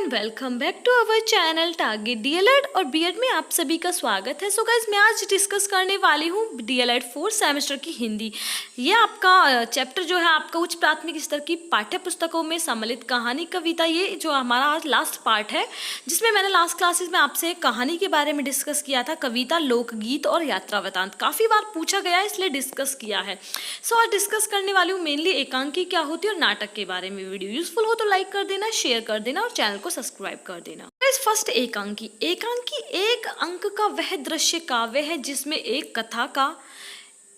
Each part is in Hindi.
And welcome back to our channel target DElEd और बीएड में आप सभी का स्वागत है। सो गाइस, मैं आज डिस्कस करने वाली हूँ डीएलएड 4th सेमेस्टर की हिंदी। ये आपका चैप्टर जो है आपका उच्च प्राथमिक स्तर की पाठ्य पुस्तकों में सम्मिलित कहानी कविता, ये जो हमारा आज लास्ट पार्ट है, जिसमें मैंने लास्ट क्लासेस में आपसे कहानी के बारे में डिस्कस किया था। कविता, लोकगीत और यात्रा वृतांत काफ़ी बार पूछा गया है, इसलिए डिस्कस किया है। सो आज डिस्कस करने वाली हूँ मेनली एकांकी क्या होती है और नाटक के बारे में। वीडियो यूजफुल हो तो लाइक कर देना, शेयर कर देना और चैनल को सब्सक्राइब कर देना। फर्स्ट, एकांकी। एकांकी एक अंक का वह दृश्य काव्य है जिसमें एक कथा का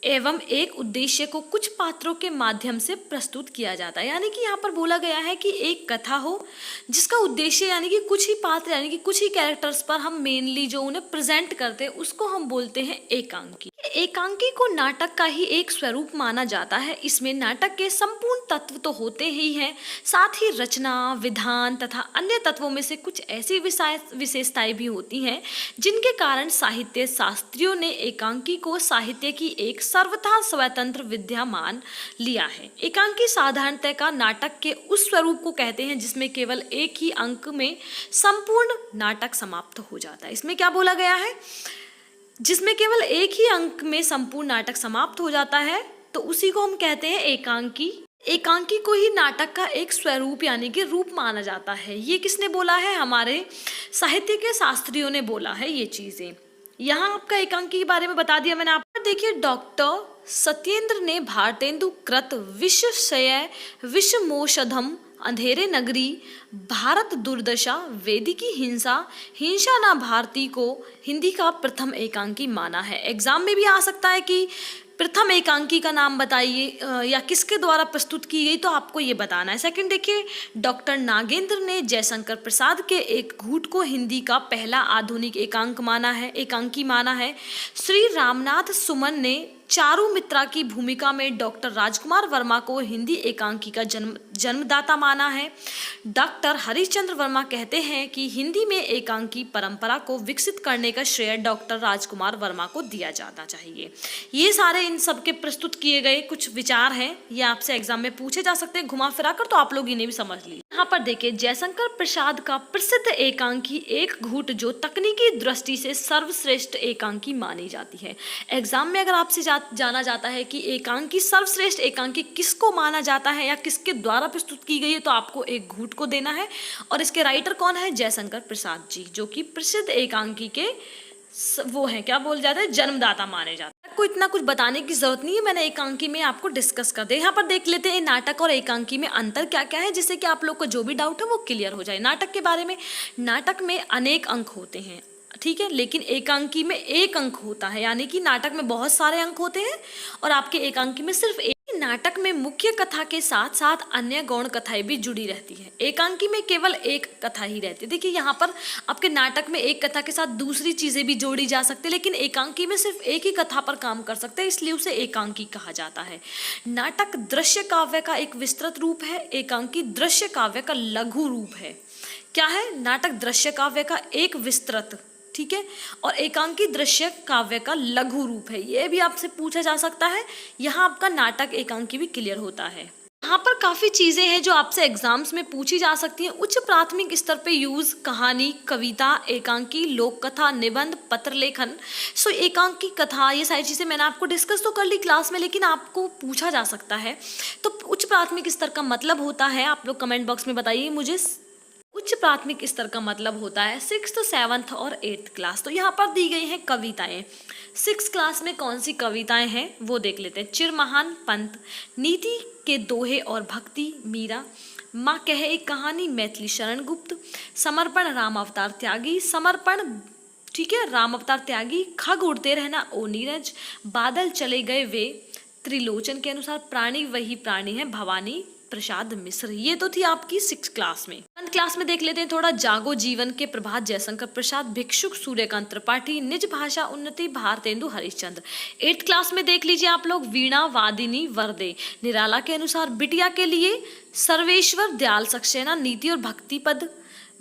एवं एक उद्देश्य को कुछ पात्रों के माध्यम से प्रस्तुत किया जाता है। यानी कि यहाँ पर बोला गया है कि एक कथा हो जिसका उद्देश्य यानी कि कुछ ही पात्र यानी कि कुछ ही कैरेक्टर्स पर हम मेनली जो उन्हें प्रेजेंट करते हैं उसको हम बोलते हैं एकांकी। एकांकी को नाटक का ही एक स्वरूप माना जाता है। इसमें नाटक के संपूर्ण तत्व तो होते ही हैं, साथ ही रचना, विधान तथा अन्य तत्वों में से कुछ ऐसी विशेषताएं भी होती हैं जिनके कारण साहित्य शास्त्रियों ने एकांकी को साहित्य की एक सर्वथा स्वतंत्र विद्या मान लिया है। एकांकी साधारणतः का नाटक के उस स्वरूप को कहते हैं जिसमें केवल एक ही अंक में संपूर्ण नाटक समाप्त हो जाता है। इसमें क्या बोला गया है? जिसमें केवल एक ही अंक में संपूर्ण नाटक समाप्त हो जाता है, तो उसी को हम कहते हैं एकांकी। एकांकी को ही नाटक का एक स्वरूप यानी कि रूप माना जाता है। ये किसने बोला है? हमारे साहित्य के शास्त्रियों ने बोला है ये चीजें। यहाँ आपका एकांकी के बारे में बता दिया मैंने आपको। देखिए, डॉक्टर सत्येंद्र ने भारतेंदु कृत विषशय विषमोषधम, अंधेरे नगरी, भारत दुर्दशा, वेदिकी हिंसा, हिंसा ना भारती को हिंदी का प्रथम एकांकी माना है। एग्जाम में भी आ सकता है कि प्रथम एकांकी का नाम बताइए या किसके द्वारा प्रस्तुत की गई, तो आपको ये बताना है। सेकंड देखिए, डॉक्टर नागेंद्र ने जयशंकर प्रसाद के एक घूट को हिंदी का पहला आधुनिक एकांकी माना है। श्री रामनाथ सुमन ने चारू मित्रा की भूमिका में डॉक्टर राजकुमार वर्मा को हिंदी एकांकी का जन्मदाता माना है। डॉक्टर हरिश्चंद्र वर्मा कहते हैं कि हिंदी में एकांकी परंपरा को विकसित करने का श्रेय डॉक्टर राजकुमार वर्मा को दिया जाना चाहिए। ये सारे इन सब के प्रस्तुत किए गए कुछ विचार हैं, ये आपसे एग्जाम में पूछे जा सकते हैं घुमा फिरा कर, तो आप लोग इन्हें भी समझ लीजिए। यहाँ पर देखिए, जयशंकर प्रसाद का प्रसिद्ध एकांकी एक घूट जो तकनीकी दृष्टि से सर्वश्रेष्ठ एकांकी मानी जाती है। एग्जाम में अगर आपसे जाना जाता है कि एकांकी सर्वश्रेष्ठ एकांकी किसको माना जाता है या किसके द्वारा प्रस्तुत की गई है, तो आपको एक घूट को देना है। और इसके राइटर कौन है? जयशंकर प्रसाद जी, जो कि प्रसिद्ध एकांकी के वो हैं, क्या बोल जाते हैं, जन्मदाता माने जाते हैं। आपको इतना कुछ बताने की जरूरत नहीं है, मैंने एकांकी में आपको डिस्कस कर दिया। यहाँ पर देख लेते हैं नाटक और एकांकी में अंतर क्या क्या है, जिससे कि आप लोग को जो भी डाउट है वो क्लियर हो जाए। नाटक के बारे में, नाटक में अनेक अंक होते हैं, ठीक है, लेकिन एकांकी में एक अंक होता है। यानी कि नाटक में बहुत सारे अंक होते हैं और आपके एकांकी में सिर्फ एक। नाटक में मुख्य कथा के साथ साथ अन्य गौण कथाएं भी जुड़ी रहती है। एकांकी में केवल एक कथा ही रहती है। देखिए, यहाँ पर आपके नाटक में एक कथा के साथ दूसरी चीजें भी जोड़ी जा सकती है, लेकिन एकांकी में सिर्फ एक ही कथा पर काम कर सकते हैं, इसलिए उसे एकांकी कहा जाता है। नाटक दृश्य काव्य का एक विस्तृत रूप है, एकांकी दृश्य काव्य का लघु रूप है। क्या है? नाटक दृश्य काव्य का एक विस्तृत, ठीक है, और एकांकी दृश्य काव्य का लघु रूप है। यह भी आपसे पूछा जा सकता है। यहाँ आपका नाटक एकांकी भी क्लियर होता है। यहाँ पर काफी चीजें हैं जो आपसे एग्जाम्स में पूछी जा सकती हैं। उच्च प्राथमिक स्तर पे यूज कहानी, कविता, एकांकी, लोक कथा, निबंध, पत्र लेखन। सो एकांकी कथा, ये सारी चीजें मैंने आपको डिस्कस तो कर ली क्लास में, लेकिन आपको पूछा जा सकता है। तो उच्च प्राथमिक स्तर का मतलब होता है, आप लोग कमेंट बॉक्स में बताइए मुझे। उच्च प्राथमिक स्तर का मतलब होता है 6th, 7th और 8th क्लास। तो यहाँ पर दी गई हैं कविताएं। 6th क्लास में कौन सी कविताएं हैं वो देख लेते हैं। चिरमहान पंत, नीति के दोहे और भक्ति, मीरा, माँ कहे एक कहानी, मैथिली शरण गुप्त, समर्पण, राम अवतार त्यागी, समर्पण, ठीक है, राम अवतार त्यागी, खग उड़ते रहना, ओ नीरज, बादल चले गए वे, त्रिलोचन के अनुसार, प्राणी वही प्राणी है, भवानी प्रसाद मिश्र। ये तो थी आपकी 6th क्लास में। 7th क्लास में देख लेते हैं थोड़ा। जागो जीवन के प्रभात, जयशंकर प्रसाद, भिक्षुक, सूर्यकांत त्रिपाठी, निज भाषा उन्नति, भारतेंदु हरिश्चंद्र। 8th क्लास में देख लीजिए आप लोग। वीणा, वादिनी, वरदे, निराला के अनुसार, बिटिया के लिए सर्वेश्वर, दयाल सक्सेना, नीति और भक्ति पद,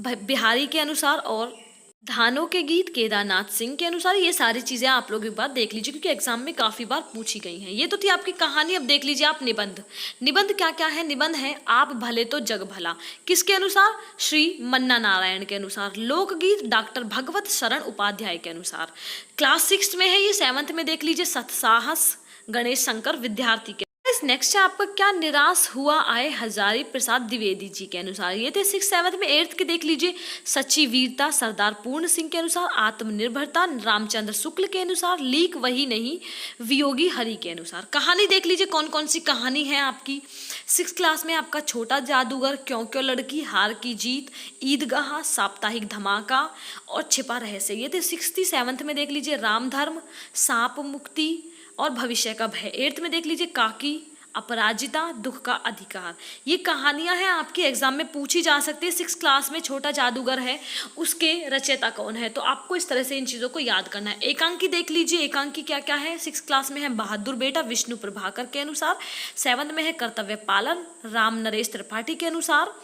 बिहारी के अनुसार, और धानों के गीत केदारनाथ सिंह के अनुसार। ये सारी चीजें आप लोग एक बार देख लीजिए क्योंकि एग्जाम में काफी बार पूछी गई हैं। ये तो थी आपकी कहानी। अब देख लीजिए आप निबंध। निबंध क्या क्या है? निबंध है आप भले तो जग भला, किसके अनुसार? श्री मन्ना नारायण के अनुसार। लोकगीत डॉक्टर भगवत शरण उपाध्याय के अनुसार। क्लास 6 में है ये। 7th में देख लीजिए सतसाहस गणेश शंकर विद्यार्थी के। नेक्स्ट है आपका क्या निराश हुआ आए हजारी प्रसाद द्विवेदी जी के अनुसार। ये थे 6th 7th में। 8th के देख लीजिए सच्ची वीरता सरदार पूर्ण सिंह के अनुसार। आत्मनिर्भरता रामचंद्र शुक्ल के अनुसार। लीक वही नहीं वियोगी हरि के अनुसार। कहानी देख लीजिए कौन कौन सी कहानी है आपकी। 6th क्लास में आपका छोटा जादूगर, क्यों क्यों लड़की, हार की जीत, ईदगाह, साप्ताहिक धमाका और छिपा रहस्य। ये थे 6th 7th में देख लीजिए राम धर्म, सांप मुक्ति और भविष्य का भय। 8th में देख लीजिए काकी, अपराजिता, दुख का अधिकार। ये कहानियां हैं आपके एग्जाम में पूछी जा सकती है। 6th क्लास में छोटा जादूगर है, उसके रचयिता कौन है? तो आपको इस तरह से इन चीजों को याद करना है। एकांकी देख लीजिए। एकांकी क्या क्या है? 6th क्लास में है बहादुर बेटा विष्णु प्रभाकर के अनुसार। 7th में है कर्तव्य पालन राम नरेश त्रिपाठी के अनुसार।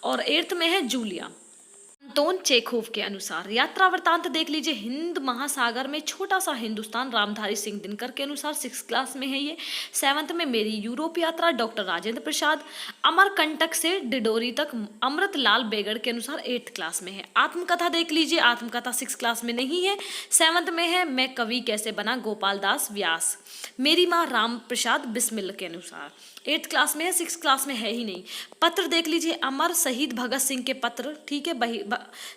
और 8th में है जूलिया अंतोन चेखोव के अनुसार। यात्रा वृतांत देख लीजिए। हिंद महासागर में छोटा सा हिंदुस्तान रामधारी सिंह दिनकर के अनुसार। 6th क्लास में है ये। 7th में मेरी यूरोप यात्रा डॉक्टर राजेंद्र प्रसाद। अमरकंटक से डिडोरी तक अमृत लाल बेगड़ के अनुसार 8th क्लास में है। आत्मकथा देख लीजिए। आत्मकथा 6th क्लास में नहीं है। 7th में है मैं कवि कैसे बना गोपाल दास व्यास। मेरी माँ राम प्रसाद बिस्मिल के अनुसार। 8th क्लास में है। 6th क्लास में है ही नहीं। पत्र देख लीजिए। अमर शहीद भगत सिंह के पत्र, ठीक है।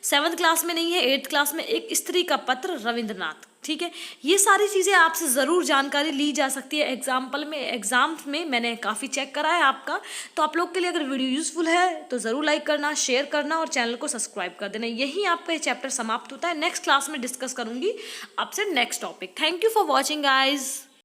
7th क्लास में नहीं है। 8th क्लास में एक स्त्री का पत्र रविंद्रनाथ, ठीक है। ये सारी चीज़ें आपसे ज़रूर जानकारी ली जा सकती है एग्जाम में मैंने काफ़ी चेक करा है आपका। तो आप लोग के लिए अगर वीडियो यूजफुल है तो ज़रूर लाइक करना, शेयर करना और चैनल को सब्सक्राइब कर देना। यही आपका ये चैप्टर समाप्त होता है। नेक्स्ट क्लास में डिस्कस करूंगी आपसे next topic. Thank you for watching guys.